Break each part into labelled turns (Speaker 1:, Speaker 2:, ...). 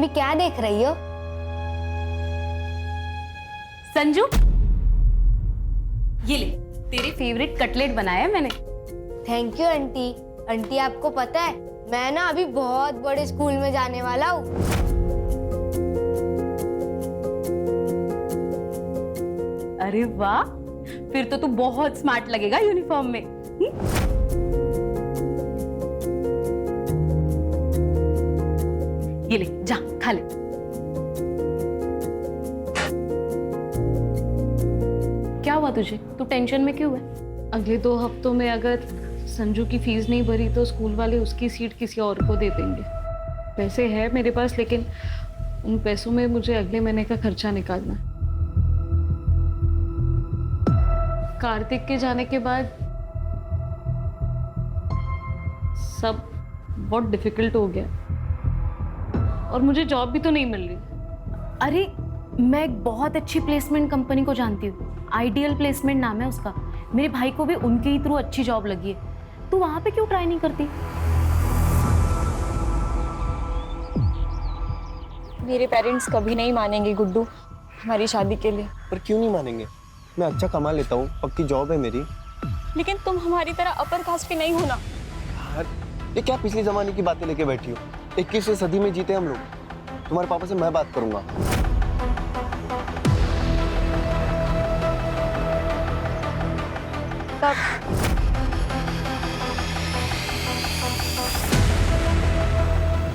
Speaker 1: Mummy क्या देख रही हो?
Speaker 2: संजू, ये ले, तेरे फेवरेट कटलेट बनाया है मैंने।
Speaker 1: Thank you aunty. आंटी आपको पता है मैं ना अभी बहुत बड़े स्कूल में जाने वाला हूँ।
Speaker 2: अरे वाह, फिर तो तू बहुत स्मार्ट लगेगा यूनिफॉर्म में। ये ले, जा खा ले। क्या हुआ तुझे? तू टेंशन में क्यों है?
Speaker 3: अगले 2 हफ्तों में अगर संजू की फीस नहीं भरी तो स्कूल वाले उसकी सीट किसी और को दे देंगे। पैसे है मेरे पास, लेकिन उन पैसों में मुझे अगले महीने का खर्चा निकालना है। कार्तिक के जाने के बाद सब बहुत डिफिकल्ट हो गया और मुझे जॉब भी तो नहीं मिल रही।
Speaker 2: अरे, मैं एक बहुत अच्छी प्लेसमेंट कंपनी को जानती हूँ, आइडियल प्लेसमेंट नाम है उसका। मेरे भाई को भी उनके ही थ्रू अच्छी जॉब लगी है। तू वहां पे क्यों ट्राई नहीं करती?
Speaker 4: मेरे पेरेंट्स कभी नहीं मानेंगे गुड्डू हमारी शादी के लिए।
Speaker 5: पर क्यों नहीं मानेंगे? मैं अच्छा कमा लेता हूँ, पक्की जॉब है मेरी।
Speaker 4: लेकिन तुम हमारी तरह अपर कास्ट के नहीं होना।
Speaker 5: यार, ये क्या पिछले जमाने की बातें लेके बैठी हो? 21वीं सदी में जीते हम लोग। तुम्हारे पापा से मैं बात करूंगा।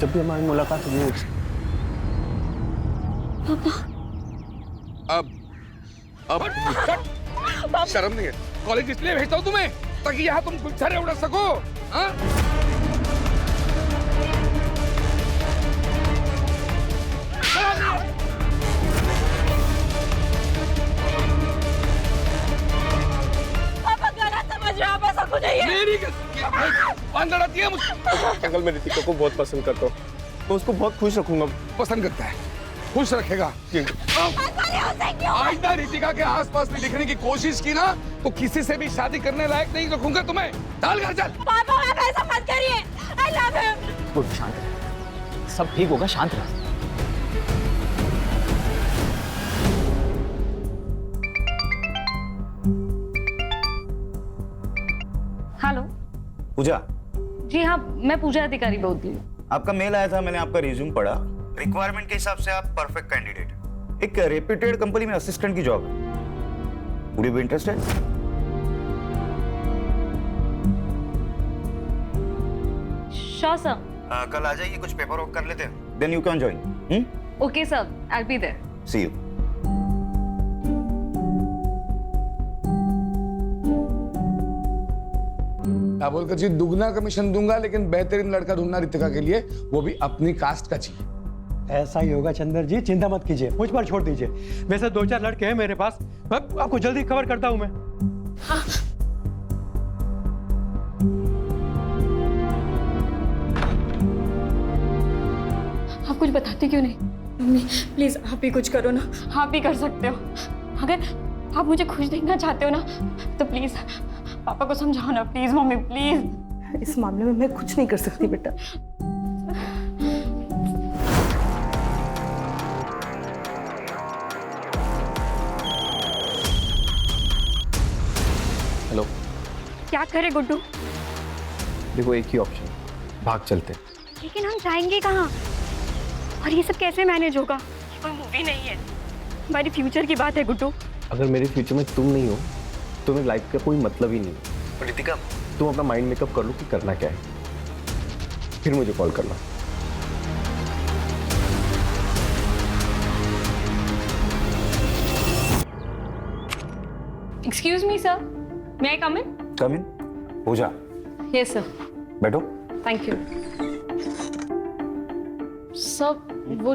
Speaker 5: जब भी हमारी मुलाकात हुई मुझसे।
Speaker 6: अब शर्म नहीं है? कॉलेज इसलिए भेजता हूँ तुम्हें ताकि यहाँ तुम गुलछरे उड़ा सको। हाँ?
Speaker 4: पापा गलत समझ रहे हो, आप ऐसा कुछ नहीं है।
Speaker 6: मेरी बांध लड़ाती है मुझसे।
Speaker 5: अंकल, मैं रितिका को बहुत पसंद करता हूँ। मैं उसको बहुत खुश रखूंगा।
Speaker 6: पसंद करता है, खुश रखेगा। आज ना रितिका के आसपास भी दिखने की कोशिश की ना तो किसी से भी शादी करने लायक नहीं रखूंगा तुम्हें। डाल घर चल।
Speaker 4: पापा आप ऐसा मत करिए। I love him.
Speaker 7: शांत रह, सब ठीक होगा, शांत रह।
Speaker 3: हेलो।
Speaker 8: पूजा?
Speaker 3: जी हाँ, मैं पूजा अधिकारी बोल रही हूँ।
Speaker 8: आपका मेल आया था, मैंने आपका रिज्यूम पढ़ा। रिक्वायरमेंट के हिसाब से आप परफेक्ट कैंडिडेट। एक रेप्यूटेड कंपनी में असिस्टेंट की जॉब है। Would you be interested?
Speaker 3: Sure sir.
Speaker 8: कल आ जाइए, कुछ पेपर वर्क कर लेते हैं, then you can join.
Speaker 3: Okay sir, I will be there.
Speaker 8: See you.
Speaker 6: क्या बोलकर जी, दुगना कमीशन दूंगा, लेकिन बेहतरीन लड़का ढूंढना रितिका के लिए, वो भी अपनी कास्ट का चाहिए।
Speaker 9: ऐसा ही होगा चंदर जी, चिंता मत कीजिए, मुझ पर छोड़ दीजिए। वैसे 2-4 लड़के हैं मेरे पास, मैं आपको जल्दी कवर करता हूं मैं।
Speaker 3: हाँ। आप कुछ बताते क्यों नहीं?
Speaker 4: मम्मी प्लीज आप ही कुछ करो ना।
Speaker 3: आप भी कर सकते हो। अगर आप मुझे खुश देखना चाहते हो ना तो प्लीज पापा को समझाओ ना, प्लीज मम्मी प्लीज।
Speaker 10: इस मामले में मैं कुछ नहीं कर सकती बेटा।
Speaker 5: हेलो।
Speaker 1: क्या करे गुड्डू?
Speaker 5: देखो, एक ही ऑप्शन, भाग चलते।
Speaker 1: लेकिन हम जाएंगे कहाँ? और ये सब कैसे मैनेज होगा? ये कोई मूवी नहीं है, हमारी फ्यूचर की बात है गुड्डू।
Speaker 5: अगर मेरे फ्यूचर में तुम नहीं हो तो मेरी लाइफ का कोई मतलब ही नहीं है। रितिका, तुम अपना माइंड मेकअप कर लो कि करना क्या है, फिर मुझे कॉल करना।
Speaker 3: Excuse me sir, may I come in?
Speaker 8: Come in. Pooja?
Speaker 3: Yes sir.
Speaker 8: बैठो।
Speaker 3: Thank you sir. वो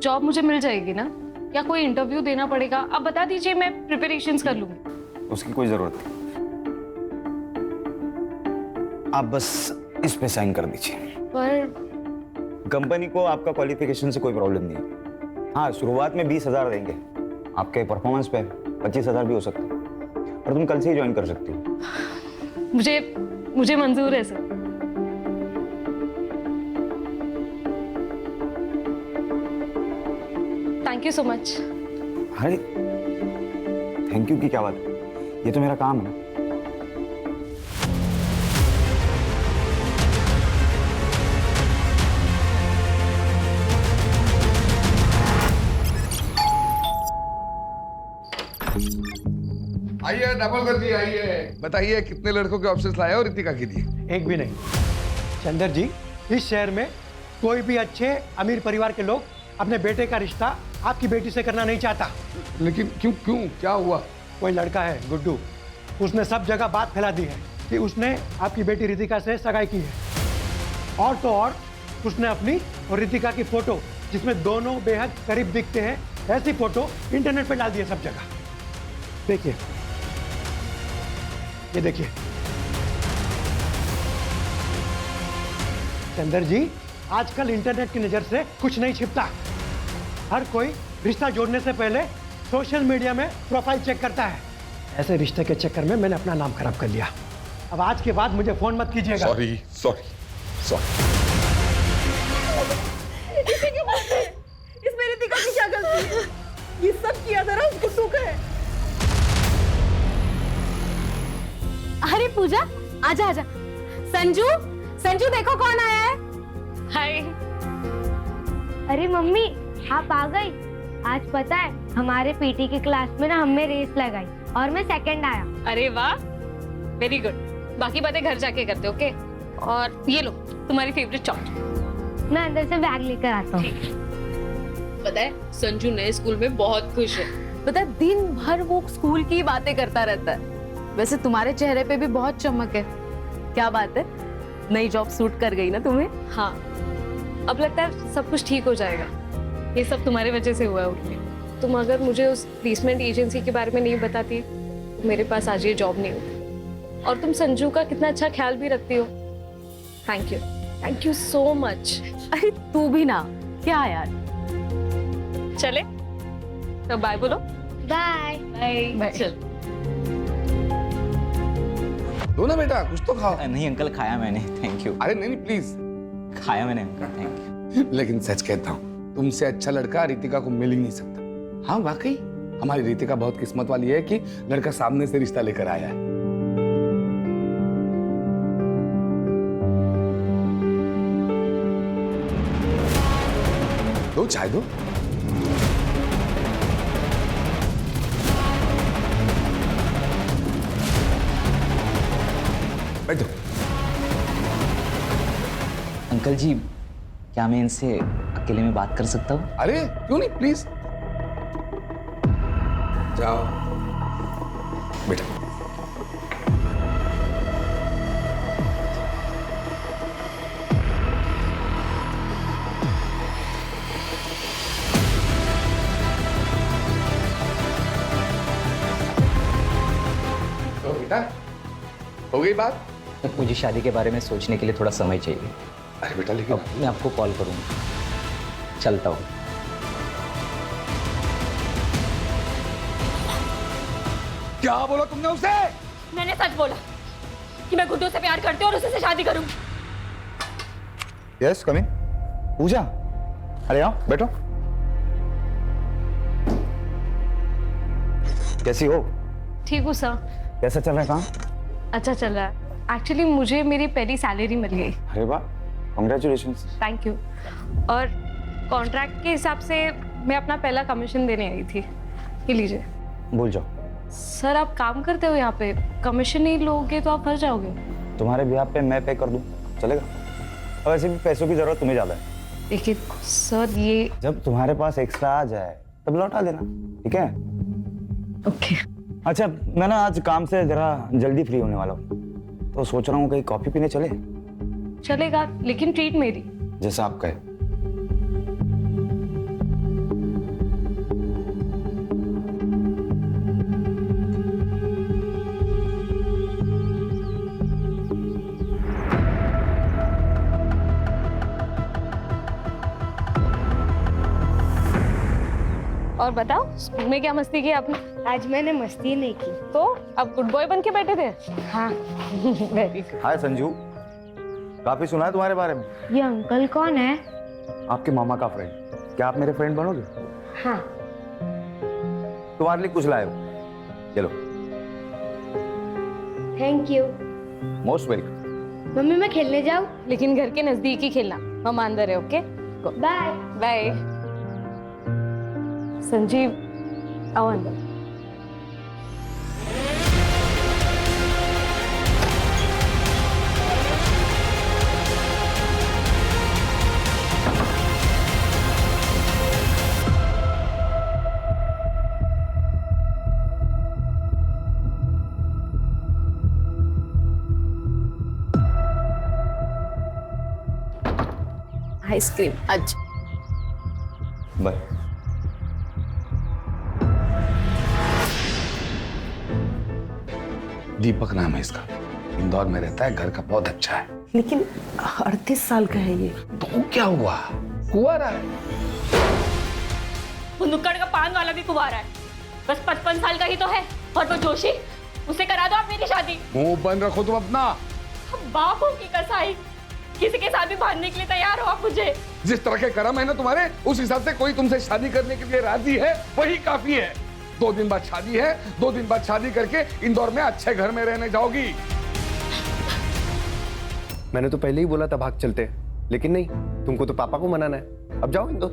Speaker 3: जॉब मुझे मिल जाएगी ना, या कोई इंटरव्यू देना पड़ेगा? आप बता दीजिए, मैं प्रिपरेशंस कर लूंगी।
Speaker 8: उसकी कोई जरूरत नहीं, आप बस इस पे साइन कर दीजिए।
Speaker 3: पर
Speaker 8: कंपनी को आपका क्वालिफिकेशन से कोई प्रॉब्लम नहीं है। हाँ, शुरुआत में 20,000 देंगे, आपके परफॉर्मेंस पे 25,000 भी हो सकता है, और तुम कल से ही ज्वाइन कर सकती हो।
Speaker 3: मुझे मंजूर है सर। You so much.
Speaker 8: अरे थैंक यू की क्या बात है, ये तो मेरा काम है ना।
Speaker 6: आइए डबल कर दिए, आइए बताइए कितने लड़कों के ऑप्शंस लाए हो रितिका के लिए?
Speaker 9: एक भी नहीं। चंदर जी, इस शहर में कोई भी अच्छे अमीर परिवार के लोग अपने बेटे का रिश्ता आपकी बेटी से करना नहीं चाहता।
Speaker 6: लेकिन क्यों क्यों क्या हुआ?
Speaker 9: कोई लड़का है गुड्डू, उसने सब जगह बात फैला दी है कि उसने आपकी बेटी रितिका से सगाई की है। और तो और उसने अपनी और रितिका की फोटो, जिसमें दोनों बेहद करीब दिखते हैं, ऐसी फोटो इंटरनेट पे डाल दी है सब जगह। देखिए, ये देखिए। चंदर जी, आजकल इंटरनेट की नजर से कुछ नहीं छिपता। हर कोई रिश्ता जोड़ने से पहले सोशल मीडिया में प्रोफाइल चेक करता है। ऐसे रिश्ते के चक्कर में मैंने अपना नाम खराब कर लिया। अब आज के बाद मुझे फोन मत कीजिएगा।
Speaker 6: Sorry sorry sorry.
Speaker 10: इसमें रितिका की क्या गलती है? ये सब किया था ना उस गुड्डू का है।
Speaker 2: अरे पूजा, आजा आजा। संजू, संजू देखो कौन आया है।
Speaker 3: हाय।
Speaker 1: अरे मम्मी, आप आ गई। आज पता है हमारे पीटी की क्लास में ना हमने रेस लगाई और मैं सेकंड आया।
Speaker 3: अरे वाह, वेरी गुड। बाकी बातें घर जाके करते, ओके? और ये लो तुम्हारी फेवरेट चॉकलेट।
Speaker 1: मैं अंदर से बैग लेकर आता हूँ।
Speaker 3: पता है संजू नए स्कूल में बहुत खुश है।
Speaker 2: पता है, दिन भर वो स्कूल की बातें करता रहता है। वैसे तुम्हारे चेहरे पे भी बहुत चमक है। क्या बात है, नई जॉब सूट कर गई ना तुम्हें?
Speaker 3: हाँ, अब लगता है सब कुछ ठीक हो जाएगा। ये सब तुम्हारे वजह से हुआ है उर्मी। तुम अगर मुझे उस प्लेसमेंट एजेंसी के बारे में नहीं बताती तो मेरे पास आज ये जॉब नहीं होती। और तुम संजू का कितना अच्छा ख्याल भी रखती हो। Thank you so much.
Speaker 2: अरे तू भी ना, क्या यार।
Speaker 3: चले तो बाय बोलो।
Speaker 1: Bye
Speaker 3: bye. चल।
Speaker 6: दो ना बेटा, कुछ तो खाओ।
Speaker 7: नहीं अंकल, खाया मैंने, थैंक यू।
Speaker 6: अरे नहीं प्लीज।
Speaker 7: खाया मैंने अंकल, थैंक यू।
Speaker 6: लेकिन सच कहता हूँ, तुमसे अच्छा लड़का रितिका को मिल ही नहीं सकता। हाँ वाकई, हमारी रितिका बहुत किस्मत वाली है कि लड़का सामने से रिश्ता लेकर आया है। दो चाय दो। बैठो।
Speaker 7: अंकल जी, क्या मैं इनसे अकेले में बात कर सकता हूँ?
Speaker 6: अरे क्यों नहीं, प्लीज जाओ बेटा। तो बेटा, हो गई बात?
Speaker 7: मुझे शादी के बारे में सोचने के लिए थोड़ा समय चाहिए।
Speaker 6: अरे बेटा, लेकिन
Speaker 7: मैं आपको कॉल करूँगा। चलता हूँ।
Speaker 6: क्या बोला तुमने उसे?
Speaker 1: मैंने सच बोला कि मैं गुड्डू से प्यार करती हूँ और उसी से शादी करूँ।
Speaker 8: Yes come in. पूजा, अरे आओ बैठो। कैसी हो?
Speaker 3: ठीक हूँ सर।
Speaker 8: कैसा चल रहा है काम?
Speaker 3: अच्छा चल रहा है। एक्चुअली मुझे मेरी पहली सैलरी मिल गई।
Speaker 8: अरे वाह, कांग्रेचुलेशंस।
Speaker 3: Thank you. और कॉन्ट्रैक्ट के हिसाब से मैं अपना पहला कमीशन देने आई थी। ये लीजिए।
Speaker 8: भूल जाओ।
Speaker 3: सर आप काम करते हो यहाँ पे, कमीशन नहीं लोगे तो आप फंस जाओगे।
Speaker 8: तुम्हारे ब्याह पे मैं पे कर दूं, चलेगा? और वैसे भी पैसों की जरूरत तुम्हें ज्यादा है।
Speaker 3: लेकिन सर ये
Speaker 8: जब तुम्हारे पास एक्स्ट्रा आ जाए तब लौटा देना, ठीक है?
Speaker 3: ओके।
Speaker 8: अच्छा, मैं ना आज काम से जरा जल्दी फ्री होने वाला हूँ, तो सोच रहा हूँ कहीं कॉफी पीने चले।
Speaker 3: चलेगा, लेकिन ट्रीट मेरी।
Speaker 8: जैसा आप कहे।
Speaker 3: और बताओ, स्कूल में क्या मस्ती की आपने?
Speaker 1: आज मैंने मस्ती नहीं की।
Speaker 3: तो अब गुड बॉय बन के बैठे थे?
Speaker 1: हाँ।
Speaker 3: Very good.
Speaker 8: हाय संजू, काफी सुना है तुम्हारे बारे में।
Speaker 1: ये अंकल कौन है?
Speaker 8: आपके मामा का फ्रेंड। क्या आप मेरे फ्रेंड बनोगे?
Speaker 1: हाँ,
Speaker 8: तुम्हारे लिए कुछ लाया हूँ, चलो।
Speaker 1: Thank you.
Speaker 8: Most welcome.
Speaker 1: Mummy मैं खेलने जाऊँ?
Speaker 3: लेकिन घर के नजदीक ही खेलना, हम अंदर है। Okay
Speaker 1: bye.
Speaker 3: बाय। संजीव आओ अंदर।
Speaker 2: आइसक्रीम आज।
Speaker 8: बाय।
Speaker 6: दीपक नाम है इसका, इंदौर में रहता है, घर का बहुत अच्छा है।
Speaker 10: लेकिन 38 साल का है ये।
Speaker 6: तो क्या हुआ, कुंवारा है।
Speaker 11: वो नुक्कड़ का पान वाला भी कुंवारा है, बस 55 साल का ही तो है। और वो जोशी, उसे करा दो आप मेरी शादी।
Speaker 6: मुंह बंद रखो तुम अपना।
Speaker 11: बापों की कसाई, किसी के साथ भी भागने के लिए तैयार हो आप मुझे।
Speaker 6: जिस तरह के कर्म है ना तुम्हारे, उस हिसाब से कोई तुमसे शादी करने के लिए राजी है वही काफी है। 2 दिन बाद शादी है, 2 दिन बाद शादी करके इंदौर में अच्छे घर में रहने जाओगी।
Speaker 5: मैंने तो पहले ही बोला था भाग चलते, लेकिन नहीं, तुमको तो पापा को मनाना है। अब जाओ इंदौर।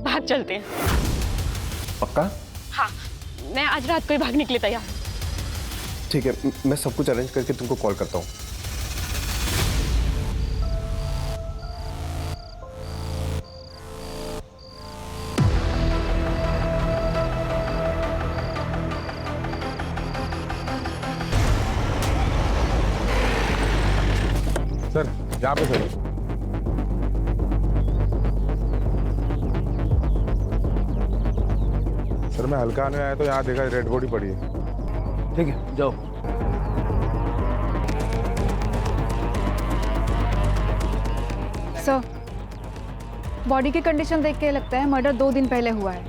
Speaker 11: भाग चलते हैं।
Speaker 5: पक्का?
Speaker 11: हाँ, मैं आज रात को ही भागने के लिए तैयार हूँ।
Speaker 5: ठीक है, मैं सब कुछ अरेंज करके तुमको कॉल करता हूँ।
Speaker 12: सर यहाँ पे सर। सर मैं हल्का आने आया तो यहाँ देखा रेड बॉडी पड़ी है।
Speaker 6: ठीक है जाओ।
Speaker 13: सर, बॉडी की कंडीशन देख के लगता है मर्डर 2 दिन पहले हुआ है।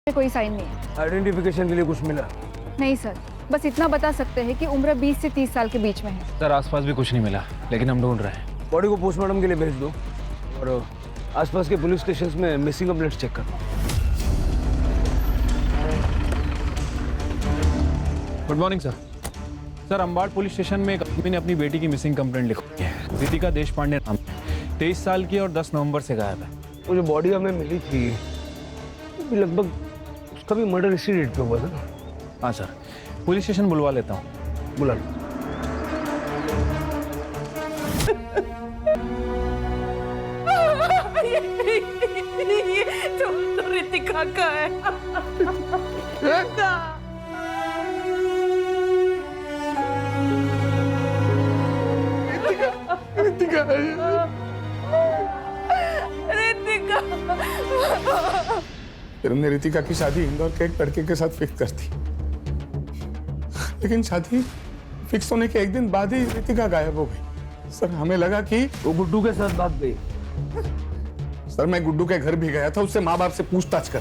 Speaker 13: कोई साइन नहीं है।
Speaker 12: आइडेंटिफिकेशन के लिए कुछ मिला?
Speaker 13: नहीं सर, बस इतना बता सकते हैं कि उम्र 20 से 30 साल के बीच में है।
Speaker 12: सर आसपास भी कुछ नहीं मिला, लेकिन हम ढूंढ रहे हैं।
Speaker 14: बॉडी को पोस्टमार्टम के लिए भेज दो और आसपास के पुलिस स्टेशन में मिसिंग कंप्लेंट्स चेक करो।
Speaker 12: Good morning sir. Sir Ambad police station में एक आदमी ने अपनी बेटी की मिसिंग कंप्लेंट लिखी है। रितिका देशपांडे नाम, 23 साल की और 10 नवंबर से गायब है।
Speaker 14: वो जो बॉडी हमें मिली थी लगभग उसका भी मर्डर इसी डेट पे हुआ था ना?
Speaker 12: हाँ सर, पुलिस स्टेशन बुलवा लेता हूँ।
Speaker 14: बुला
Speaker 10: ये तो रितिका का है।
Speaker 6: रितिका फिर हमने रितिका की शादी इंदौर के एक लड़के के साथ फिक्स कर दी, लेकिन शादी फिक्स होने के 1 दिन बाद ही रितिका गायब हो गई। सर हमें लगा कि
Speaker 14: वो गुड्डू के साथ भाग गई।
Speaker 6: सर मैं गुड्डू के घर भी गया था, उससे माँ बाप से पूछताछ कर।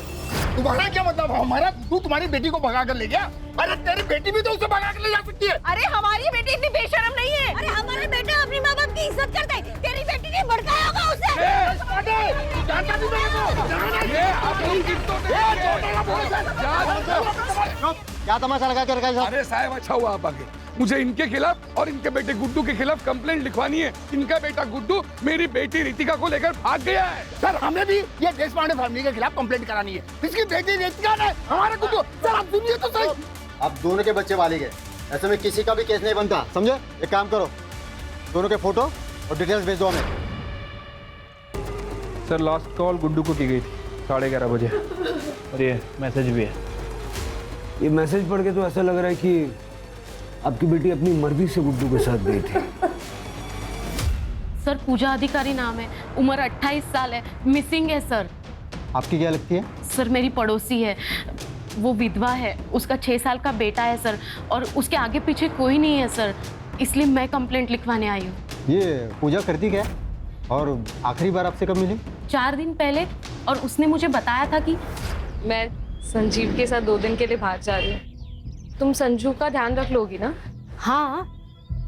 Speaker 15: तुम्हारा क्या मतलब? हमारा गुड्डू तुम्हारी बेटी को भगा कर ले गया? अरे तेरी बेटी भी तो उसे भगा कर ले जा सकती है।
Speaker 10: अरे हमारी बेटी इतनी बेशरम नहीं है। अरे हमारे बेटा अपनी माँ बाप की इज्जत करते हैं। तेरी बेटी ने भड़काया होगा उसे।
Speaker 15: क्या तमाशा लगा के रखा है?
Speaker 6: अरे साहब अच्छा हुआ आप आगे। मुझे इनके खिलाफ और इनके बेटे गुड्डू के खिलाफ कंप्लेंट लिखवानी है। इनका बेटा गुड्डू मेरी बेटी रितिका को लेकर भाग गया है।
Speaker 15: सर हमें भी ये देशपांडे फैमिली के खिलाफ कंप्लेंट करानी है। इसकी बेटी रितिका ने हमारा गुड्डू। सर आप सुनिए तो सही।
Speaker 16: आप दोनों के बच्चे वाले गए, ऐसे में किसी का भी केस नहीं बनता, समझे? एक काम करो, दोनों के फोटो और डिटेल्स भेज दो हमें।
Speaker 12: सर लास्ट कॉल गुड्डू को की गई थी 11:30 बजे, और ये मैसेज भी है।
Speaker 14: ये मैसेज पढ़ के तो ऐसा लग रहा है कि आपकी बेटी अपनी मर्जी से गुड्डू के साथ गई थी।
Speaker 2: सर पूजा अधिकारी नाम है, उम्र 28 साल है, मिसिंग है सर।
Speaker 16: आपकी क्या लगती है?
Speaker 2: सर मेरी पड़ोसी है, वो विधवा है, उसका 6 साल का बेटा है सर, और उसके आगे पीछे कोई नहीं है सर, इसलिए मैं कंप्लेंट लिखवाने आई हूँ।
Speaker 16: ये पूजा करती क्या है? और आखिरी बार आपसे कब मिली?
Speaker 2: 4 दिन पहले, और उसने मुझे बताया था कि
Speaker 3: मैं संजीव के साथ 2 दिन के लिए बाहर जा रही हूँ। तुम संजू का ध्यान रख लोगी ना?
Speaker 2: हाँ,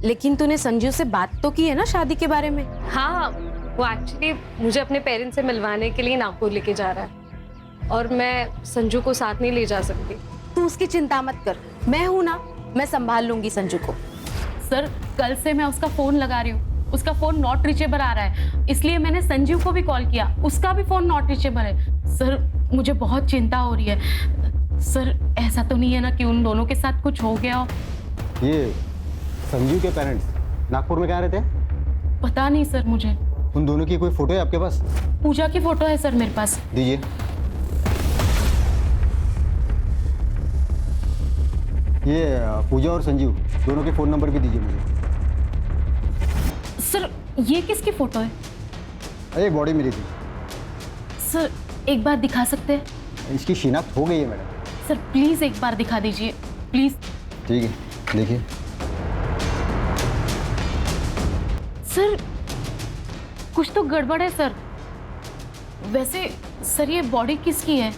Speaker 2: लेकिन तूने संजू से बात तो की है ना शादी के बारे में?
Speaker 3: हाँ, वो एक्चुअली मुझे अपने पेरेंट्स से मिलवाने के लिए नागपुर लेके जा रहा है। और मैं संजू को साथ नहीं ले जा सकती।
Speaker 2: तू उसकी चिंता मत कर, मैं हूं ना, मैं संभाल लूंगी संजू को। सर कल से मैं उसका फोन लगा रही हूँ, उसका फोन नॉट रीचेबल आ रहा है, इसलिए मैंने संजीव को भी कॉल किया, उसका भी फोन नॉट रीचेबल है। सर मुझे बहुत चिंता हो रही है। सर ऐसा तो नहीं है ना कि उन दोनों के साथ कुछ हो गया हो?
Speaker 16: ये संजीव के पेरेंट्स नागपुर में कहाँ रहते हैं?
Speaker 2: पता नहीं सर मुझे।
Speaker 16: उन दोनों की कोई फोटो है आपके पास?
Speaker 2: पूजा की फोटो है सर मेरे पास।
Speaker 16: दीजिए। ये पूजा और संजीव दोनों के फोन नंबर भी दीजिए मुझे।
Speaker 2: सर ये किसकी फोटो है?
Speaker 16: अरे बॉडी मिली थी।
Speaker 2: सर एक बार दिखा सकते हैं?
Speaker 16: इसकी शिनाख्त हो गई है मैडम।
Speaker 2: सर प्लीज एक बार दिखा दीजिए प्लीज।
Speaker 16: ठीक है देखिए।
Speaker 2: सर कुछ तो गड़बड़ है सर। वैसे सर ये बॉडी किसकी है?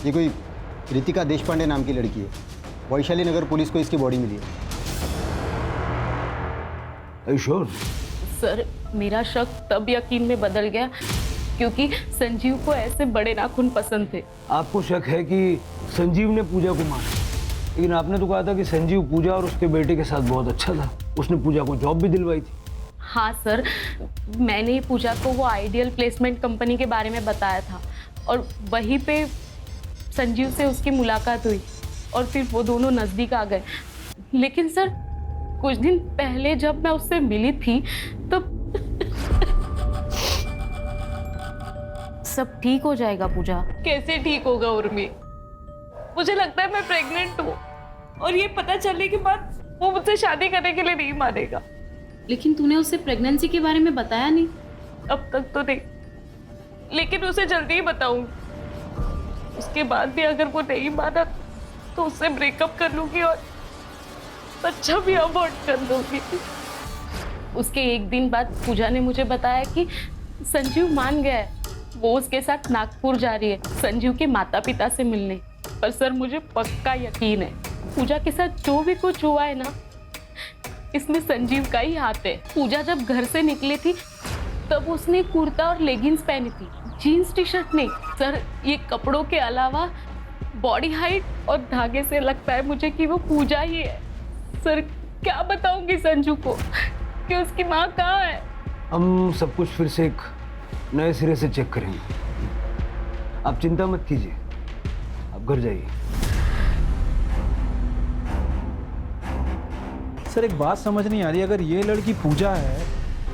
Speaker 16: ये कोई रितिका देशपांडे नाम की लड़की है, वैशाली नगर पुलिस को इसकी बॉडी मिली है।
Speaker 14: श्योर?
Speaker 2: सर मेरा शक तब यकीन में बदल गया क्योंकि संजीव को ऐसे बड़े नाखून पसंद थे।
Speaker 14: आपको शक है कि संजीव ने पूजा को मारा, लेकिन आपने तो कहा था कि संजीव पूजा और उसके बेटे के साथ बहुत अच्छा था, उसने पूजा को जॉब भी दिलवाई थी।
Speaker 2: हाँ सर, मैंने ही पूजा को वो आइडियल प्लेसमेंट कंपनी के बारे में बताया था और वहीं पे संजीव से उसकी मुलाकात हुई और फिर वो दोनों नज़दीक आ गए। लेकिन सर कुछ दिन पहले जब मैं उससे मिली थी तब सब ठीक हो जाएगा पूजा।
Speaker 3: कैसे ठीक होगा उर्मी? मुझे लगता है मैं प्रेग्नेंट हूँ और ये पता चलने के बाद वो मुझसे शादी करने के लिए नहीं मानेगा।
Speaker 2: लेकिन तूने उससे प्रेगनेंसी के बारे में बताया नहीं।
Speaker 3: अब तक तो नहीं, लेकिन उसे जल्दी ही बताऊंगी। उसके बाद भी अगर वो नहीं माना तो उससे ब्रेकअप कर लूंगी और बच्चा भी अबॉर्ट कर लूंगी।
Speaker 2: उसके एक दिन बाद पूजा ने मुझे बताया कि संजीव मान गया है, वो उसके साथ नागपुर जा रही है संजीव के माता पिता से मिलने। पर सर मुझे पक्का यकीन है पूजा के साथ जो भी कुछ हुआ है ना, इसमें संजीव का ही हाथ है। पूजा जब घर से निकली थी तब उसने कुर्ता और लेगिंग्स पहनी थी, जीन्स टी शर्ट नहीं। सर ये कपड़ों के अलावा बॉडी हाइट और धागे से लगता है मुझे कि वो पूजा ही है। सर क्या बताऊंगी संजू को कि उसकी माँ कहाँ है?
Speaker 14: हम सब कुछ फिर से एक नए सिरे से चेक करेंगे, आप चिंता मत कीजिए, आप घर जाइए।
Speaker 12: सर एक बात समझ नहीं आ रही, अगर ये लड़की पूजा है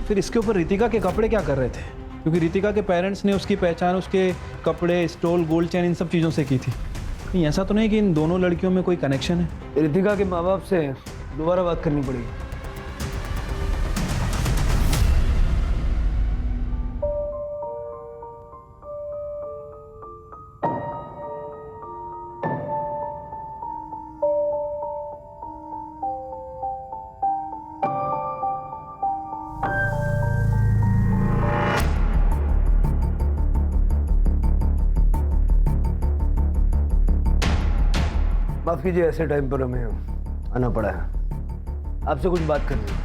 Speaker 12: फिर इसके ऊपर रितिका के कपड़े क्या कर रहे थे? क्योंकि रितिका के पेरेंट्स ने उसकी पहचान उसके कपड़े, स्टोल, गोल्ड चेन इन सब चीज़ों से की थी। कहीं ऐसा तो नहीं कि इन दोनों लड़कियों में कोई कनेक्शन है?
Speaker 14: रितिका के माँ बाप से दोबारा बात करनी पड़ेगी। माफ कीजिए, ऐसे टाइम पर हमें आना पड़ा है, आपसे कुछ बात करनी है।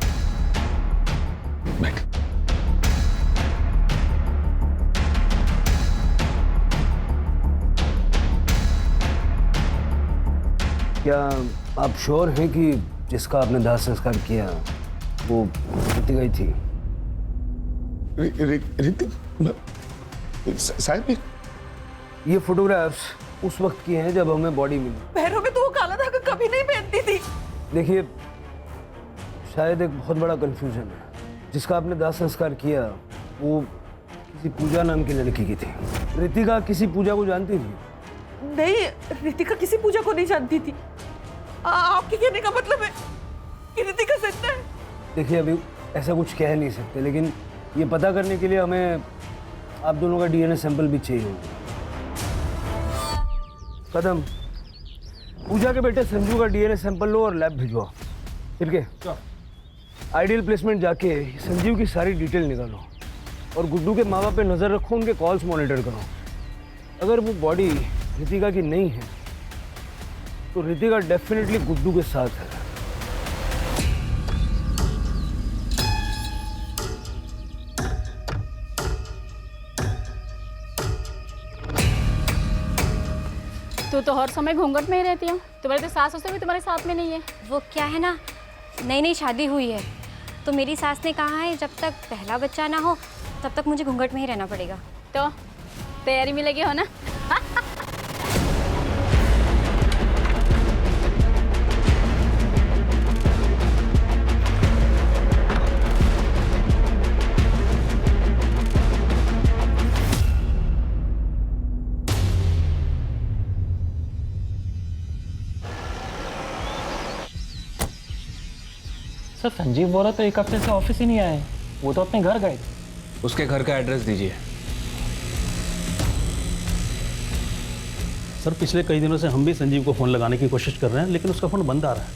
Speaker 14: क्या आप श्योर हैं कि जिसका आपने दाह संस्कार किया वो रितिका ही थी?
Speaker 6: साहब
Speaker 14: ये फोटोग्राफ्स उस वक्त की हैं जब हमें बॉडी मिली।
Speaker 10: पैरों में तो वो काला धागा कभी नहीं पहनती थी।
Speaker 14: देखिए शायद एक बहुत बड़ा कंफ्यूजन है, जिसका आपने दाह संस्कार किया वो किसी पूजा नाम की लड़की की थी। रितिका किसी पूजा को जानती थी?
Speaker 10: नहीं, रितिका किसी पूजा को नहीं जानती थी। आपके कहने का मतलब है कि रितिका सच है?
Speaker 14: देखिए अभी ऐसा कुछ कह नहीं सकते, लेकिन ये पता करने के लिए हमें आप दोनों का डीएनए सैंपल भी चाहिए होगा। कदम, पूजा के बेटे संजू का डीएनए सैंपल लो और लैब भिजवाओ। ठीक है? आइडियल प्लेसमेंट जाके संजीव की सारी डिटेल निकालो और गुड्डू के माँ बाप पे नज़र रखो, उनके कॉल्स मॉनिटर करो। अगर वो बॉडी रितिका की नहीं है तो रितिका डेफिनेटली गुड्डू के साथ है।
Speaker 11: तू तो हर समय घूंघट में ही रहती है, तुम्हारे तो सास ससुर भी तुम्हारे साथ में नहीं है।
Speaker 1: वो क्या है ना, नई नई शादी हुई है तो मेरी सास ने कहा है जब तक पहला बच्चा ना हो तब तक मुझे घूंघट में ही रहना पड़ेगा।
Speaker 11: तो तैयारी में लगे हो ना।
Speaker 12: सर संजीव बोला तो एक हफ्ते से ऑफिस ही नहीं आए, वो तो अपने घर गए।
Speaker 5: उसके घर का एड्रेस दीजिए।
Speaker 12: सर पिछले कई दिनों से हम भी संजीव को फ़ोन लगाने की कोशिश कर रहे हैं लेकिन उसका फ़ोन बंद आ रहा है।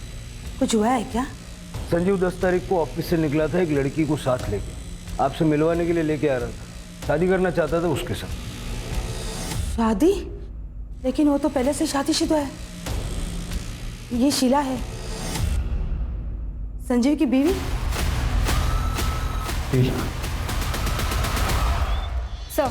Speaker 10: कुछ हुआ है क्या?
Speaker 14: संजीव 10 तारीख को ऑफिस से निकला था एक लड़की को साथ लेके, आपसे मिलवाने के लिए लेके आ रहा था। शादी करना चाहता था उसके साथ।
Speaker 10: शादी? लेकिन वो तो पहले से शादीशुदा है। ये शीला है, संजीव की बीवी।
Speaker 13: सर,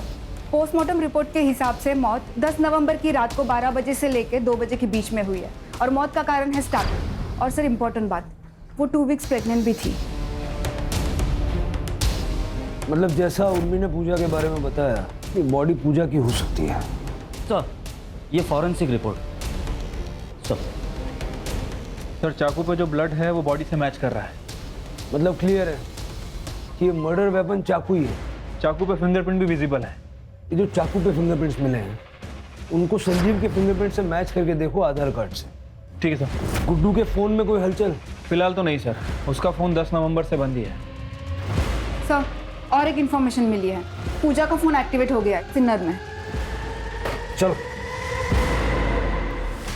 Speaker 13: पोस्टमार्टम रिपोर्ट के हिसाब से मौत 10 नवंबर की रात को 12 बजे से लेकर 2 बजे के बीच में हुई है और मौत का कारण है स्टार्टिंग। और सर इम्पोर्टेंट बात, वो 2 वीक्स प्रेग्नेंट भी थी।
Speaker 14: मतलब जैसा उर्मी ने पूजा के बारे में बताया कि बॉडी पूजा की हो सकती है।
Speaker 7: सर ये फॉरेंसिक रिपोर्ट।
Speaker 12: सर चाकू पे जो ब्लड है वो बॉडी से मैच कर रहा है।
Speaker 14: मतलब क्लियर है कि ये मर्डर वेपन चाकू ही है।
Speaker 12: चाकू पे फिंगरप्रिंट भी विजिबल है।
Speaker 14: ये जो चाकू पे फिंगरप्रिंट्स मिले हैं उनको संजीव के फिंगरप्रिंट से मैच करके देखो आधार कार्ड से।
Speaker 12: ठीक है सर।
Speaker 14: गुड्डू के फ़ोन में कोई हलचल?
Speaker 12: फिलहाल तो नहीं सर, उसका फ़ोन 10 नवंबर से बंद ही है।
Speaker 13: सर और एक इन्फॉर्मेशन मिली है, पूजा का फ़ोन एक्टिवेट हो गया है सिन्नर में।
Speaker 14: चलो।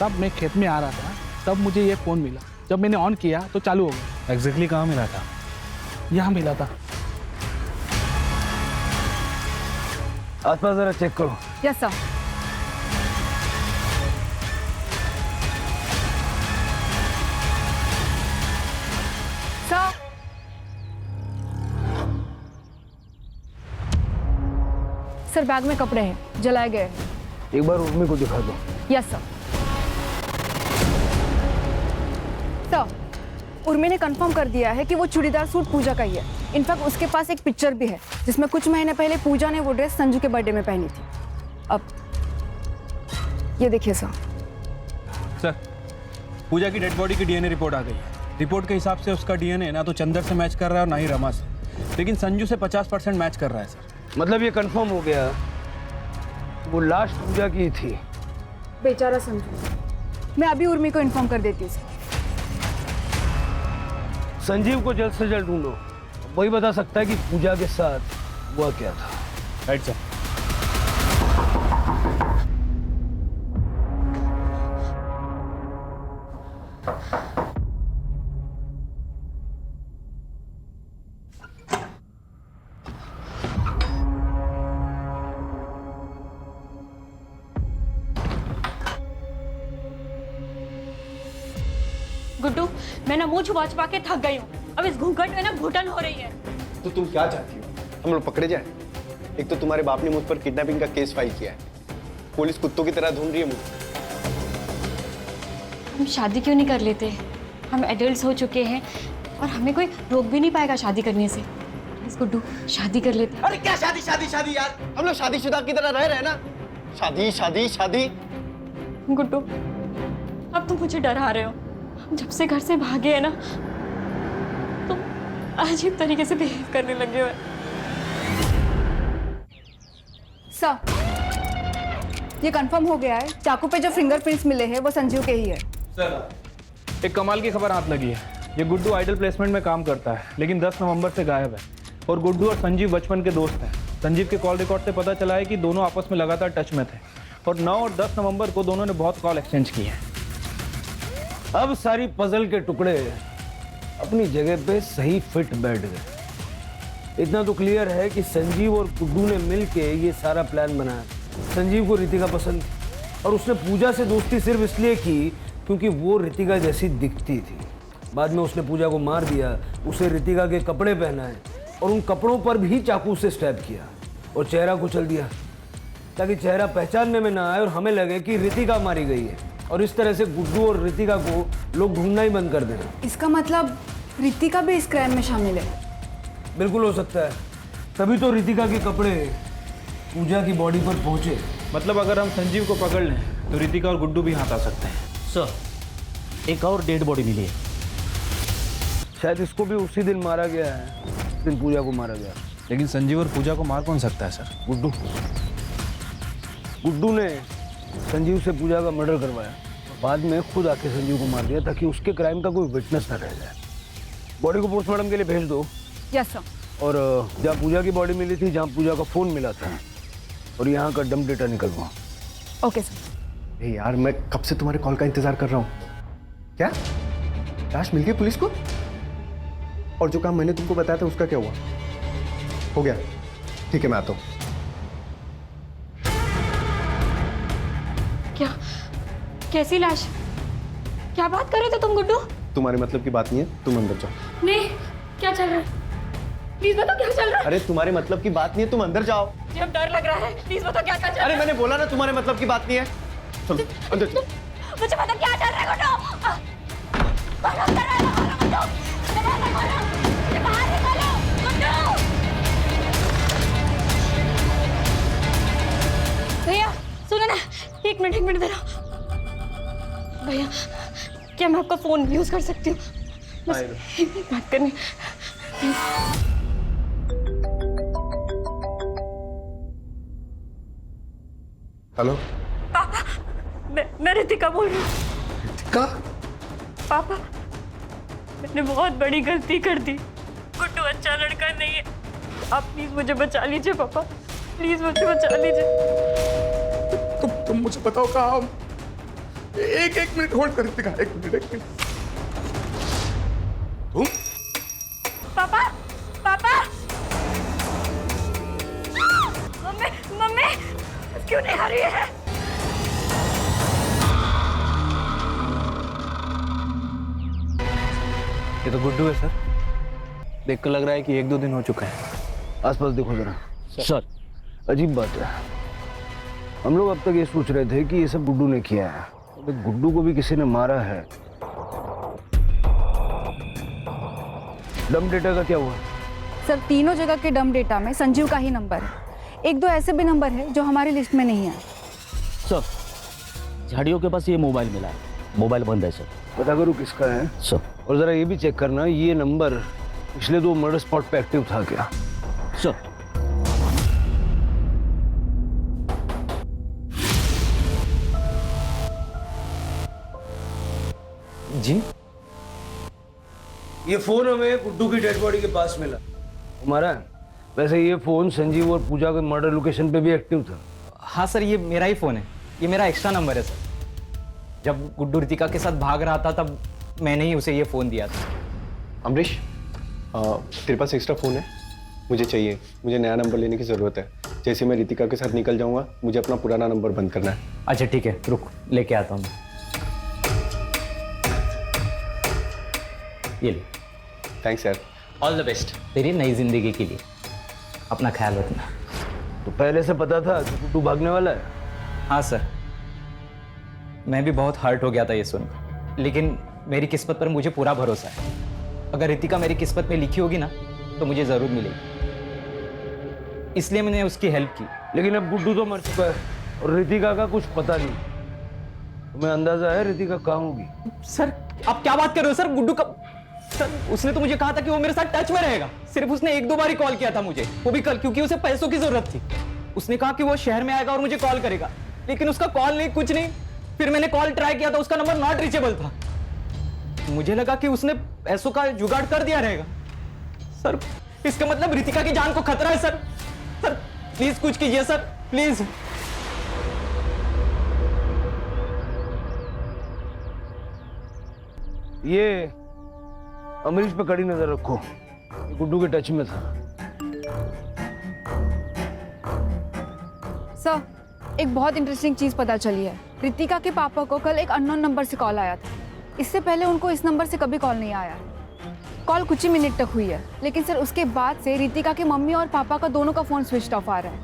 Speaker 17: तब मैं खेत में आ रहा था तब मुझे ये फ़ोन मिला, जब मैंने ऑन किया तो चालू हो गया।
Speaker 12: एग्जैक्टली कहाँ मिला था?
Speaker 17: यहाँ मिला था।
Speaker 14: आसपास जरा चेक करो।
Speaker 13: Yes sir. सर बैग में कपड़े हैं, जलाए गए हैं।
Speaker 14: एक बार उर्मी को दिखा दो।
Speaker 13: Yes sir. सर उर्मी ने कंफर्म कर दिया है कि वो चूड़ीदार सूट पूजा का ही है। इनफैक्ट उसके पास एक पिक्चर भी है जिसमें कुछ महीने पहले पूजा ने वो ड्रेस संजू के बर्थडे में पहनी थी। अब ये देखिए सर।
Speaker 12: सर पूजा की डेड बॉडी की डीएनए रिपोर्ट आ गई है। रिपोर्ट के हिसाब से उसका डीएनए ना तो चंदर से मैच कर रहा है और ना ही रमा से, लेकिन संजू से 50% मैच कर रहा है सर।
Speaker 14: मतलब ये कंफर्म हो गया वो लास्ट पूजा की थी।
Speaker 13: बेचारा संजू। मैं अभी उर्मी को इन्फॉर्म कर देती हूँ सर।
Speaker 14: संजीव को जल्द से जल्द ढूंढो, वही बता सकता है कि पूजा के साथ हुआ क्या था।
Speaker 12: Right sir.
Speaker 11: गुड्डू, मैं ना मुंह छुपा छुपा के थक गई हूँ। अब इस घूंघट में ना घुटन हो रही है।
Speaker 5: तो तुम क्या चाहती हो? हम लोग पकड़े जाए? एक तो तुम्हारे बाप ने मुझ पर किडनैपिंग का केस फाइल किया है, पुलिस कुत्तों की तरह ढूंढ रही है मुझे।
Speaker 4: हम शादी क्यों नहीं कर लेते? हम एडल्ट्स हो चुके हैं और हमें कोई रोक भी नहीं पाएगा शादी करने से। प्लीज गुड्डू शादी कर लेते।
Speaker 16: अरे क्या शादी शादी शादी यार, हम लोग शादीशुदा की तरह रह रहे हैं ना। शादी शादी शादी।
Speaker 4: गुड्डू अब तुम मुझे डरा रहे हो। हम जब से घर से भागे हैं ना तुम अजीब तरीके से बिहेव करने लगे हो।
Speaker 13: सर ये कंफर्म हो गया है, चाकू पे जो फिंगरप्रिंट्स मिले हैं वो संजीव के ही है।
Speaker 12: सर एक कमाल की खबर हाथ लगी है। ये गुड्डू आइडल प्लेसमेंट में काम करता है लेकिन 10 नवंबर से गायब है और गुड्डू और संजीव बचपन के दोस्त हैं। संजीव के कॉल रिकॉर्ड से पता चला है कि दोनों आपस में लगातार टच में थे और 9 और 10 नवंबर को दोनों ने बहुत कॉल एक्सचेंज किए हैं।
Speaker 14: अब सारी पजल के टुकड़े अपनी जगह पे सही फिट बैठ गए। इतना तो क्लियर है कि संजीव और गुड्डू ने मिलके ये सारा प्लान बनाया। संजीव को रितिका पसंद थी और उसने पूजा से दोस्ती सिर्फ इसलिए की क्योंकि वो रितिका जैसी दिखती थी। बाद में उसने पूजा को मार दिया, उसे रितिका के कपड़े पहनाए और उन कपड़ों पर भी चाकू से स्टैब किया और चेहरा कुचल दिया। ताकि चेहरा पहचानने में ना आए और हमें लगे कि रितिका मारी गई है, और इस तरह से गुड्डू और रितिका को लोग ढूंढना ही बंद कर दें।
Speaker 13: इसका मतलब रितिका भी इस क्राइम में शामिल है?
Speaker 14: बिल्कुल हो सकता है, तभी तो रितिका के कपड़े पूजा की बॉडी पर पहुंचे।
Speaker 12: मतलब अगर हम संजीव को पकड़ लें तो रितिका और गुड्डू भी हाथ आ सकते हैं।
Speaker 18: सर, एक और डेड बॉडी मिली है।
Speaker 14: शायद इसको भी उसी दिन मारा गया है, उस दिन पूजा को मारा गया।
Speaker 12: लेकिन संजीव और पूजा को मार कौन सकता है सर?
Speaker 14: गुड्डू। गुड्डू ने संजीव से पूजा का मर्डर करवाया, बाद में खुद आके संजीव को मार दिया ताकि उसके क्राइम का कोई विटनेस न रह जाए। बॉडी को पोस्टमार्टम के लिए भेज दो।
Speaker 13: Yes sir.
Speaker 14: और जहाँ पूजा की बॉडी मिली थी, जहाँ पूजा का फोन मिला था, और यहाँ का डंप डेटा निकलवा।
Speaker 13: Okay sir.
Speaker 5: यार मैं कब से तुम्हारे कॉल का इंतजार कर रहा हूँ। क्या लाश मिल गई पुलिस को? और जो काम मैंने तुमको बताया था उसका क्या हुआ? हो गया, ठीक है मैं आता हूँ।
Speaker 4: क्या? कैसी लाश? क्या बात कर रहे थे तुम गुड्डू?
Speaker 5: तुम्हारे मतलब की बात नहीं है, तुम अंदर जाओ।
Speaker 4: नहीं, क्या चल रहा है? प्लीज बताओ क्या चल रहा है?
Speaker 5: अरे तुम्हारे मतलब की बात नहीं है, तुम अंदर जाओ।
Speaker 4: मुझे अब डर लग रहा है, प्लीज बताओ क्या चल रहा है?
Speaker 5: अरे मैंने बोला ना तुम्हारे मतलब की बात नहीं है। चलो अंदर चलो।
Speaker 4: मुझे पता क्या चल रहा है गुड्डू। भैया सुनो ना, एक मिनट देना। भैया क्या मैं आपका फोन यूज कर सकती हूँ? बस एक बात करनी।
Speaker 5: हेलो
Speaker 4: पापा, मैं रितिका बोल रही हूँ।
Speaker 5: रितिका?
Speaker 4: पापा, मैंने बहुत बड़ी गलती कर दी। गुड्डू अच्छा लड़का नहीं है, आप प्लीज मुझे बचा लीजिए पापा, प्लीज मुझे बचा लीजिए।
Speaker 6: तुम मुझे बताओ कहाँ हम? एक मिनट होल्ड कर रितिका, एक मिनट। तुम?
Speaker 4: पापा, पापा, मम्मी क्यों नहीं आ रही है?
Speaker 14: ये तो गुड्डू है सर। देख कर लग रहा है कि 1-2 दिन हो चुका है। आसपास देखो जरा।
Speaker 18: सर,
Speaker 14: अजीब बात है, हम लोग अब तक ये सोच रहे थे कि ये सब गुड्डू ने किया है, तो गुड्डू को भी किसी ने मारा है। डंप डेटा का क्या हुआ?
Speaker 13: सर, तीनों जगह के डंप डेटा में संजीव का ही नंबर है। 1-2 ऐसे भी नंबर है जो हमारी लिस्ट में नहीं है।
Speaker 18: सर, झाड़ियों के पास ये मोबाइल मिला है, मोबाइल बंद है सर।
Speaker 14: पता करो किसका है
Speaker 18: सर।
Speaker 14: और जरा ये भी चेक करना ये नंबर पिछले 2 मर्डर स्पॉट पे एक्टिव था क्या?
Speaker 18: सर।
Speaker 14: जी, ये फोन हमें गुड्डू की डेड बॉडी के पास मिला हमारा। वैसे ये फोन संजीव और पूजा के मर्डर लोकेशन पे भी एक्टिव था।
Speaker 7: हाँ सर, ये मेरा ही फ़ोन है, ये मेरा एक्स्ट्रा नंबर है सर। जब गुड्डू रितिका के साथ भाग रहा था तब मैंने ही उसे ये फ़ोन दिया था।
Speaker 5: अमरीश, तेरे पास एक्स्ट्रा फ़ोन है? मुझे चाहिए, मुझे नया नंबर लेने की ज़रूरत है। जैसे मैं रितिका के साथ निकल जाऊंगा, मुझे अपना पुराना नंबर बंद करना है।
Speaker 7: अच्छा ठीक है, रुक लेके आता हूँ। ये ले।
Speaker 5: थैंक्स यार।
Speaker 7: ऑल द बेस्ट तेरी नई जिंदगी के लिए। अपना ख्याल रखना।
Speaker 14: तो पहले से पता था कि गुड्डू भागने वाला है?
Speaker 7: हाँ सर, मैं भी बहुत हर्ट हो गया था ये सुन, लेकिन मेरी किस्मत पर मुझे पूरा भरोसा है। अगर रितिका मेरी किस्मत में लिखी होगी ना तो मुझे ज़रूर मिलेगी, इसलिए मैंने उसकी हेल्प की।
Speaker 14: लेकिन अब गुड्डू तो मर चुका है और रितिका का कुछ पता नहीं। तुम्हें अंदाजा है रितिका कहाँ होगी?
Speaker 7: सर आप क्या बात कर रहे हो सर? गुड्डू का सर, उसने तो मुझे कहा था कि वो मेरे साथ टच में रहेगा। सिर्फ उसने 1-2 बार ही कॉल किया था मुझे, वो भी कल, क्योंकि उसे पैसों की जरूरत थी। उसने कहा कि वो शहर में आएगा और मुझे कॉल करेगा, लेकिन उसका कॉल नहीं, कुछ नहीं। फिर मैंने कॉल ट्राई किया था, उसका नंबर नॉट रीचेबल था। मुझे लगा कि उसने पैसों का जुगाड़ कर दिया रहेगा। सर इसका मतलब रितिका की जान को खतरा है सर। सर प्लीज कुछ कीजिए सर, प्लीज।
Speaker 14: ये अमरीश पे कड़ी नजर रखो, गुड्डू के टच में था।
Speaker 13: सर, एक बहुत इंटरेस्टिंग चीज पता चली है। रितिका के पापा को कल एक अननोन नंबर से कॉल आया था। इससे पहले उनको इस नंबर से कभी कॉल नहीं आया। कॉल कुछ ही मिनट तक हुई है, लेकिन सर उसके बाद से रितिका के मम्मी और पापा का दोनों का फोन स्विच ऑफ आ रहा है।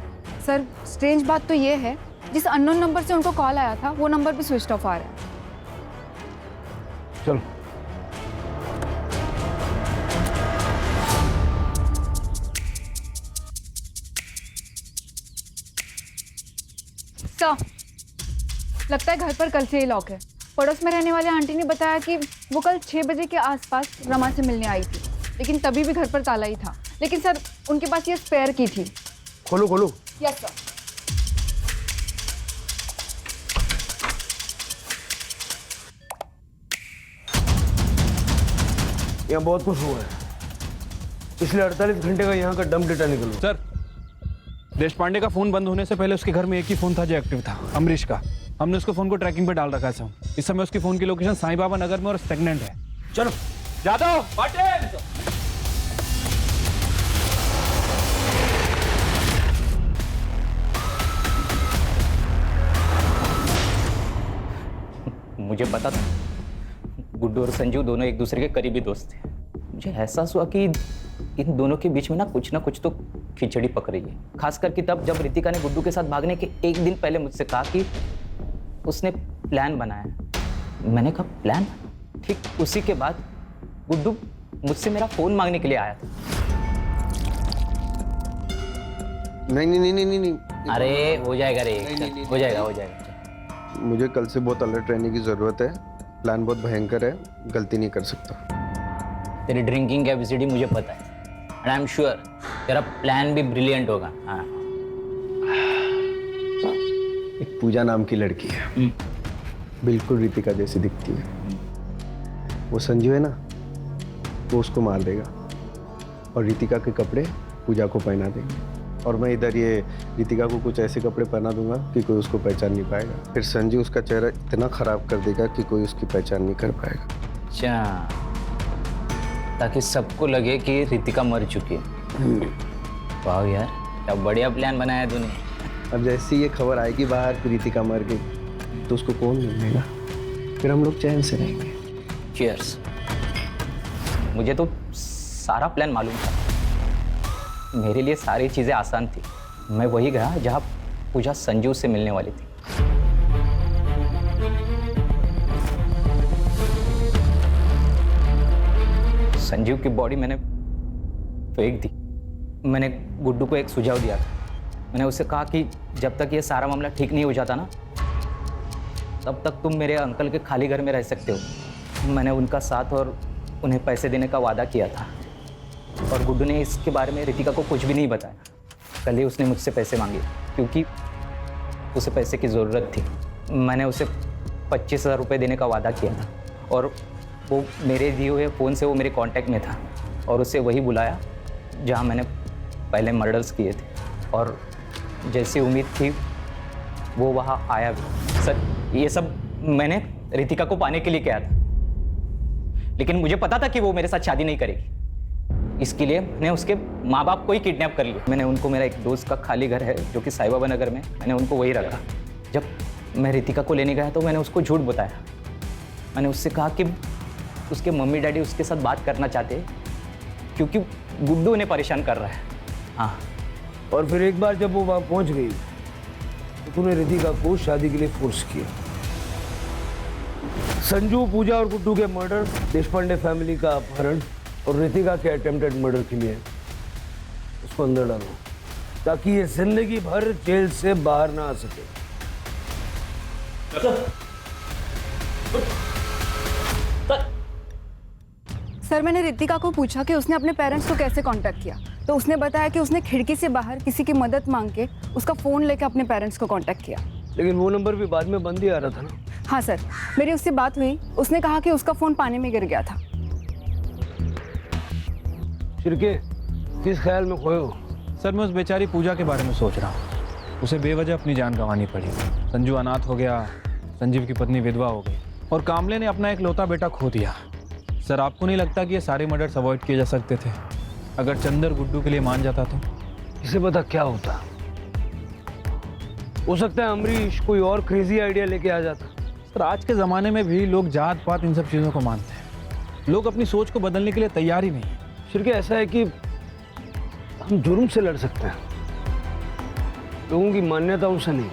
Speaker 13: सर स्ट्रेंज बात तो ये है, जिस अननोन नंबर से उनको कॉल आया था वो नंबर भी स्विच ऑफ आ रहा है।
Speaker 14: चलो।
Speaker 13: सर, लगता है घर पर कल से ही लॉक है। पड़ोस में रहने वाले आंटी ने बताया कि वो कल 6 बजे के आसपास रमा से मिलने आई थी, लेकिन तभी भी घर पर ताला ही था। लेकिन सर उनके पास ये स्पेयर की थी।
Speaker 14: खोलो खोलो।
Speaker 13: Yes sir.
Speaker 14: यहाँ बहुत कुछ हुआ है। पिछले 48 घंटे का यहाँ का डंप डेटा निकलो।
Speaker 12: सर, देश पांडे का फोन बंद होने से पहले उसके घर में एक ही फोन था जो एक्टिव था, अमरीश का। हमने उसको फोन को ट्रैकिंग पे डाल रखा है। इस समय उसकी फोन की लोकेशन साईं बाबा नगर में और स्टेगनेंट है।
Speaker 14: चलो
Speaker 12: जादव पाटिल।
Speaker 7: मुझे पता था गुड्डू और संजू दोनों एक दूसरे के करीबी दोस्त थे। मुझे एहसास हुआ कि इन दोनों के बीच में ना कुछ तो खिचड़ी पक रही है। खास करके तब जब रितिका ने गुड्डू के साथ भागने के एक दिन पहले मुझसे कहा कि उसने प्लान बनाया। मैंने कहा प्लान? ठीक उसी के बाद गुड्डू मुझसे मेरा फोन मांगने के लिए आया था।
Speaker 5: नहीं।
Speaker 7: अरे हो जाएगा रे, हो जाएगा।
Speaker 5: मुझे कल से बहुत अलर्ट रहने की जरूरत है। प्लान बहुत भयंकर है, गलती नहीं कर सकता।
Speaker 7: तेरी ड्रिंकिंग कैपेसिटी मुझे पता है, एंड आई एम श्योर तेरा प्लान भी ब्रिलियंट होगा। हाँ।
Speaker 5: एक पूजा नाम की लड़की है, बिल्कुल रितिका जैसी दिखती है। वो संजू है ना, वो उसको मार देगा और रितिका के कपड़े पूजा को पहना देंगे। और मैं इधर ये रितिका को कुछ ऐसे कपड़े पहना दूंगा कि कोई उसको पहचान नहीं पाएगा। फिर संजू उसका चेहरा इतना खराब कर देगा कि कोई उसकी पहचान नहीं कर पाएगा।
Speaker 7: अच्छा, ताकि सबको लगे कि रितिका मर चुकी है। वाह यार, क्या बढ़िया प्लान बनाया तूने।
Speaker 5: अब जैसे ये खबर आएगी बाहर कि रितिका मर गई तो उसको कौन मिलेगा, फिर हम लोग चैन से रहेंगे।
Speaker 7: चीयर्स। मुझे तो सारा प्लान मालूम था। मेरे लिए सारी चीजें आसान थी। मैं वही गया जहां पूजा संजू से मिलने वाली थी। संजीव की बॉडी मैंने फेंक दी। मैंने गुड्डू को एक सुझाव दिया था। मैंने उससे कहा कि जब तक ये सारा मामला ठीक नहीं हो जाता ना, तब तक तुम मेरे अंकल के खाली घर में रह सकते हो। मैंने उनका साथ और उन्हें पैसे देने का वादा किया था, और गुड्डू ने इसके बारे में रितिका को कुछ भी नहीं बताया। कल ही उसने मुझसे पैसे मांगे क्योंकि उसे पैसे की ज़रूरत थी। मैंने उसे 25,000 रुपये देने का वादा किया था, और वो मेरे दिए हुए फ़ोन से वो मेरे कांटेक्ट में था, और उसे वही बुलाया जहाँ मैंने पहले मर्डर्स किए थे। और जैसी उम्मीद थी वो वहाँ आया भी। सर, ये सब मैंने रितिका को पाने के लिए किया था, लेकिन मुझे पता था कि वो मेरे साथ शादी नहीं करेगी। इसके लिए मैंने उसके माँ बाप को ही किडनैप कर लिया। मैंने उनको, मेरा एक दोस्त का खाली घर है जो कि साईं बाबा नगर में, मैंने उनको वही रखा। जब मैं रितिका को लेने गया तो मैंने उसको झूठ बताया। मैंने उससे कहा कि उसके मम्मी डैडी उसके साथ बात करना चाहते हैं क्योंकि गुड्डू उन्हें परेशान कर रहा है। हाँ।
Speaker 14: और फिर एक बार जब वो वहाँ पहुँच गई तो तूने रितिका को शादी के लिए फोर्स किया। संजू, पूजा और गुड्डू के मर्डर, देशपांडे फैमिली का अपहरण और रितिका के अटेम्प्टेड मर्डर के लिए उसको अंदर डालो, ताकि ये जिंदगी भर जेल से बाहर ना आ सके।
Speaker 13: सर, मैंने रितिका को पूछा कि उसने अपने पेरेंट्स को कैसे कांटेक्ट किया, तो उसने बताया कि उसने खिड़की से बाहर किसी की मदद मांग के उसका फ़ोन लेकर अपने पेरेंट्स को कांटेक्ट किया।
Speaker 14: लेकिन वो नंबर भी बाद में बंद ही आ रहा था ना।
Speaker 13: हाँ सर, मेरी उससे बात हुई। उसने कहा कि उसका फ़ोन पानी में गिर गया था।
Speaker 14: शिरके, किस ख्याल में खोए हो?
Speaker 12: सर, मैं उस बेचारी पूजा के बारे में सोच रहा हूँ। उसे बेवजह अपनी जान गंवानी पड़ी। संजू अनाथ हो गया, संजीव की पत्नी विधवा हो गई, और कामले ने अपना एक लौता बेटा खो दिया। सर, आपको नहीं लगता कि ये सारे मर्डर्स अवॉइड किए जा सकते थे अगर चंदर गुड्डू के लिए मान जाता तो?
Speaker 14: इसे पता क्या होता। हो सकता है अमरीश कोई और क्रेजी आइडिया लेके आ जाता।
Speaker 12: सर, आज के ज़माने में भी लोग जात पात इन सब चीज़ों को मानते हैं। लोग अपनी सोच को बदलने के लिए तैयार ही नहीं है।
Speaker 14: शिरके, ऐसा है कि हम जुर्म से लड़ सकते हैं, लोगों की मान्यताओं से नहीं,